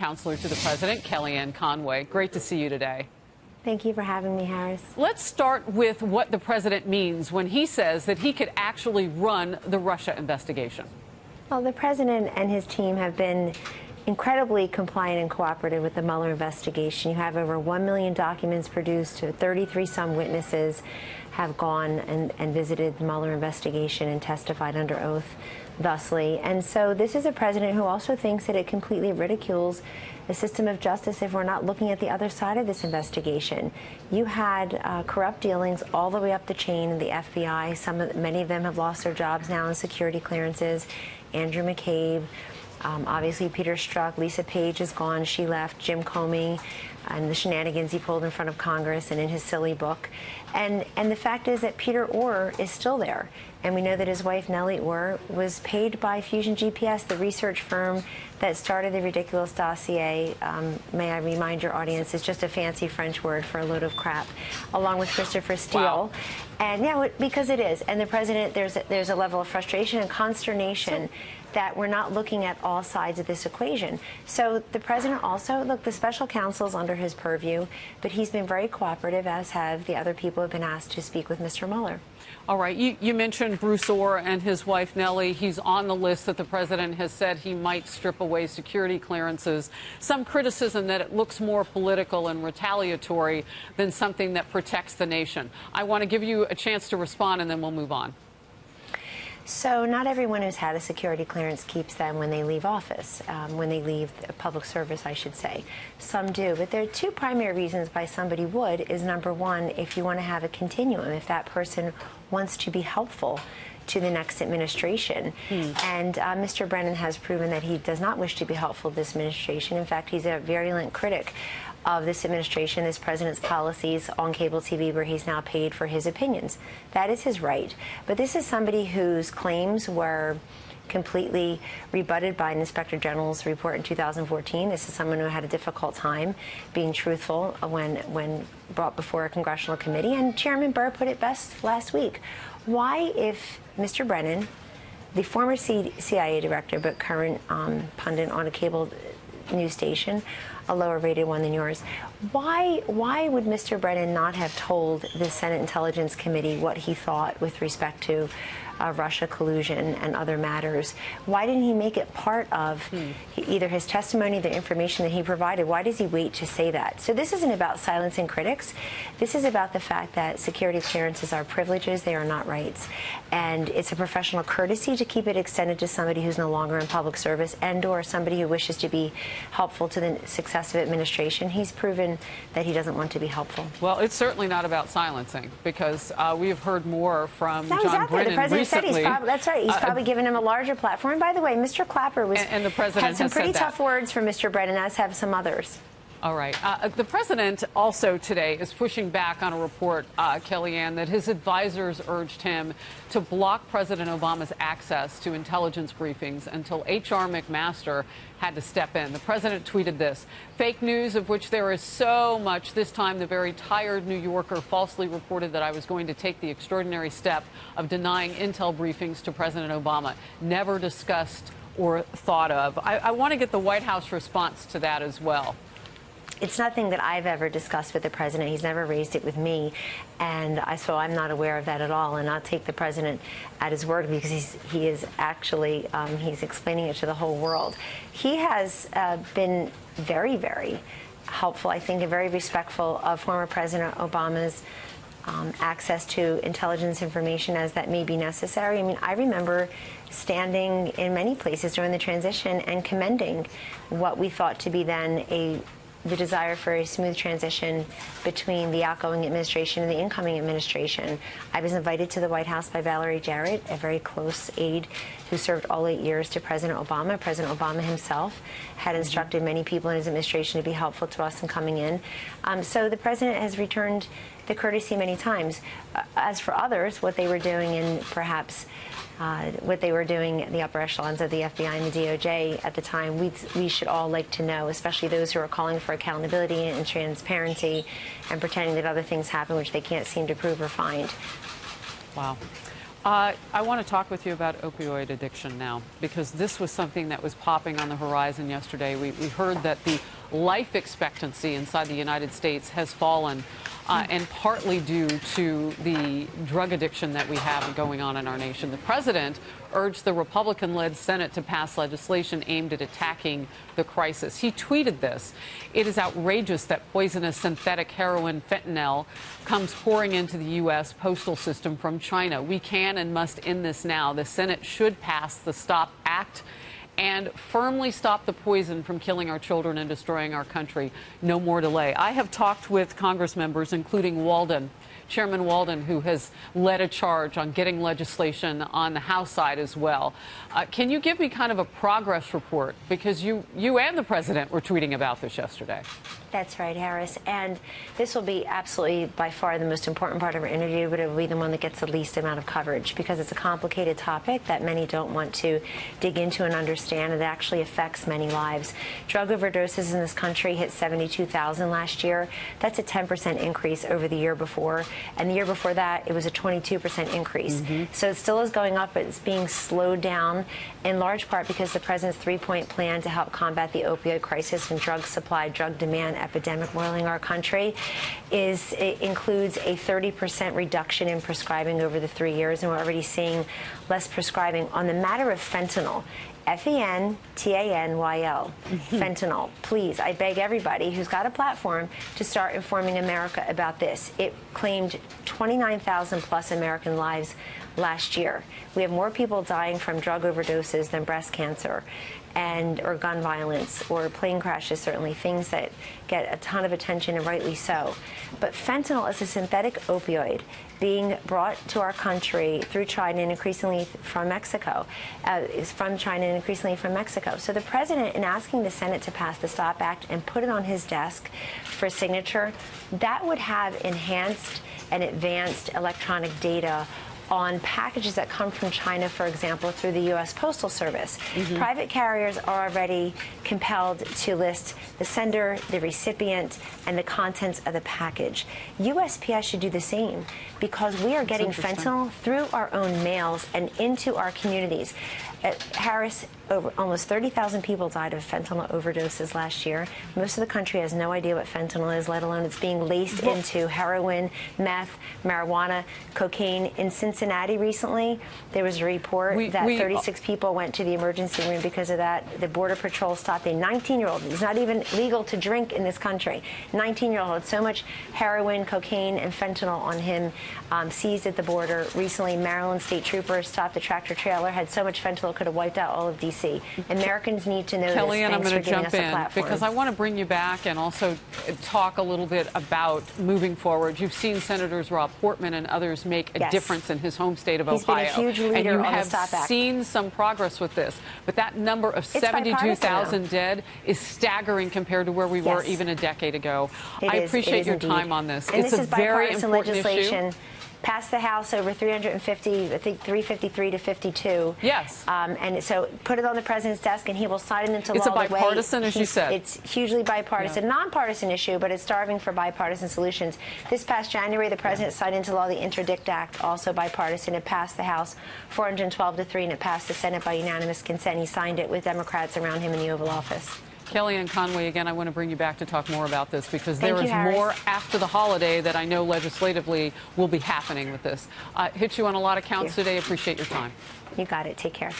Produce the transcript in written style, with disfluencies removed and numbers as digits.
Counselor to the President, Kellyanne Conway. Great to see you today. Thank you for having me, Harris. Let's start with what the president means when he says that he could actually run the Russia investigation. Well, the president and his team have been incredibly compliant and cooperative with the Mueller investigation. You have over 1 million documents produced. 33-some witnesses have gone and visited the Mueller investigation and testified under oath thusly. And so this is a president who also thinks that it completely ridicules the system of justice if we're not looking at the other side of this investigation. You had corrupt dealings all the way up the chain in the FBI. Many of them have lost their jobs now in security clearances. Andrew McCabe, obviously Peter Strzok, Lisa Page is gone, she left, Jim Comey, and the shenanigans he pulled in front of Congress and in his silly book. And the fact is that Peter Orr is still there. And we know that his wife, Nellie Orr, was paid by Fusion GPS, the research firm that started the ridiculous dossier. May I remind your audience, it's just a fancy French word for a load of crap, along with Christopher Steele. Wow. And yeah, because it is. And the president, there's a level of frustration and consternation that we're not looking at all sides of this equation. So the president also, look, the special counsel is under his purview, but he's been very cooperative, as have the other people who have been asked to speak with Mr. Mueller. All right. You mentioned Bruce Orr and his wife, Nellie. He's on the list that the president has said he might strip away security clearances. Some criticism that it looks more political and retaliatory than something that protects the nation. I want to give you a chance to respond, and then we'll move on. So not everyone who's had a security clearance keeps them when they leave office, when they leave public service, I should say. Some do. But there are two primary reasons why somebody would is, number one, if you want to have a continuum, if that person wants to be helpful to the next administration. And Mr. Brennan has proven that he does not wish to be helpful to this administration. In fact, he's a virulent critic of this administration, this president's policies on cable TV, where he's now paid for his opinions. That is his right. But this is somebody whose claims were completely rebutted by an Inspector General's report in 2014. This is someone who had a difficult time being truthful when brought before a congressional committee. And Chairman Burr put it best last week. Why, if Mr. Brennan, the former CIA director but current pundit on a cable news station, a lower rated one than yours, why would Mr. Brennan not have told the Senate Intelligence Committee what he thought with respect to Russia collusion and other matters? Why didn't he make it part of either his testimony, the information that he provided? Why does he wait to say that? So this isn't about silencing critics. This is about the fact that security clearances are privileges, they are not rights. And it's a professional courtesy to keep it extended to somebody who's no longer in public service and or somebody who wishes to be helpful to the successive administration. He's proven that he doesn't want to be helpful. Well, it's certainly not about silencing, because we've heard more from John Brennan recently. That's right. He's probably given him a larger platform. And by the way, Mr. Clapper and the president had some pretty tough words for Mr. Brennan, as have some others. All right. The president also today is pushing back on a report, Kellyanne, that his advisors urged him to block President Obama's access to intelligence briefings until H.R. McMaster had to step in. The president tweeted this: "Fake news, of which there is so much. This time, the very tired New Yorker falsely reported that I was going to take the extraordinary step of denying intel briefings to President Obama. Never discussed or thought of." I want to get the White House response to that as well. It's nothing that I've ever discussed with the president. He's never raised it with me, and so I'm not aware of that at all. And I'll take the president at his word, because he is actually he's explaining it to the whole world. He has been very, very helpful, I think, and very respectful of former President Obama's access to intelligence information as that may be necessary. I mean, I remember standing in many places during the transition and commending what we thought to be then the desire for a smooth transition between the outgoing administration and the incoming administration. I was invited to the White House by Valerie Jarrett, a very close aide who served all 8 years to President Obama. President Obama himself had instructed many people in his administration to be helpful to us in coming in. So the president has returned the courtesy many times. As for others, what they were doing in perhaps what they were doing in the upper echelons of the FBI and the DOJ at the time, we should all like to know, especially those who are calling for accountability and transparency and pretending that other things happen which they can't seem to prove or find. Wow. I want to talk with you about opioid addiction now, because this was something that was popping on the horizon yesterday. We heard that the life expectancy inside the United States has fallen, and partly due to the drug addiction that we have going on in our nation. The president urged the Republican-led Senate to pass legislation aimed at attacking the crisis. He tweeted this: "It is outrageous that poisonous synthetic heroin, fentanyl, comes pouring into the U.S. postal system from China. We can and must end this now. The Senate should pass the STOP Act and firmly stop the poison from killing our children and destroying our country. No more delay." I have talked with Congress members, including Chairman Walden, who has led a charge on getting legislation on the House side as well. Can you give me kind of a progress report? Because you and the president were tweeting about this yesterday. That's right, Harris. And this will be absolutely by far the most important part of our interview, but it will be the one that gets the least amount of coverage because it's a complicated topic that many don't want to dig into and understand. It actually affects many lives. Drug overdoses in this country hit 72,000 last year. That's a 10% increase over the year before. And the year before that, it was a 22% increase. So it still is going up, but it's being slowed down in large part because the president's three-point plan to help combat the opioid crisis and drug supply, drug demand epidemic roiling our country includes a 30% reduction in prescribing over the 3 years, and we're already seeing less prescribing. On the matter of fentanyl, Fentanyl, fentanyl. Please, I beg everybody who's got a platform to start informing America about this. It claimed 29,000 plus American lives last year. We have more people dying from drug overdoses than breast cancer or gun violence or plane crashes, certainly things that get a ton of attention, and rightly so. But fentanyl is a synthetic opioid being brought to our country through China and increasingly from Mexico, So the president, in asking the Senate to pass the STOP Act and put it on his desk for signature, that would have enhanced and advanced electronic data on packages that come from China, for example, through the U.S. Postal Service. Private carriers are already compelled to list the sender, the recipient, and the contents of the package. USPS should do the same because we are getting fentanyl through our own mails and into our communities. Harris, almost 30,000 people died of fentanyl overdoses last year. Most of the country has no idea what fentanyl is, let alone it's being laced into heroin, meth, marijuana, cocaine. In Cincinnati recently, there was a report that 36 people went to the emergency room because of that. The Border Patrol stopped a 19-year-old. It's not even legal to drink in this country. 19-year-old had so much heroin, cocaine, and fentanyl on him, seized at the border. Recently, Maryland state troopers stopped a tractor trailer, had so much fentanyl could have wiped out all of D.C. Americans need to know this. Kellyanne, I'm going to jump in platform. because I want to bring you back and also talk a little bit about moving forward. You've seen Senators Rob Portman and others make a difference in his home state of Ohio. He's been a huge leader and you on have the STOP Act. Seen some progress with this. But that number of 72,000 dead is staggering compared to where we were even a decade ago. I appreciate your time on this. And it's this a is very bipartisan important legislation. issue. Passed the House over 350, I think 353 to 52. Yes. And so put it on the president's desk, and he will sign it into law. It's a bipartisan, as you said. It's hugely bipartisan, nonpartisan issue, but it's starving for bipartisan solutions. This past January, the president signed into law the Interdict Act, also bipartisan. It passed the House 412 to 3, and it passed the Senate by unanimous consent. He signed it with Democrats around him in the Oval Office. Kellyanne Conway, again, I want to bring you back to talk more about this because there is more after the holiday that I know legislatively will be happening with this. Hit you on a lot of counts today. Appreciate your time. You got it. Take care.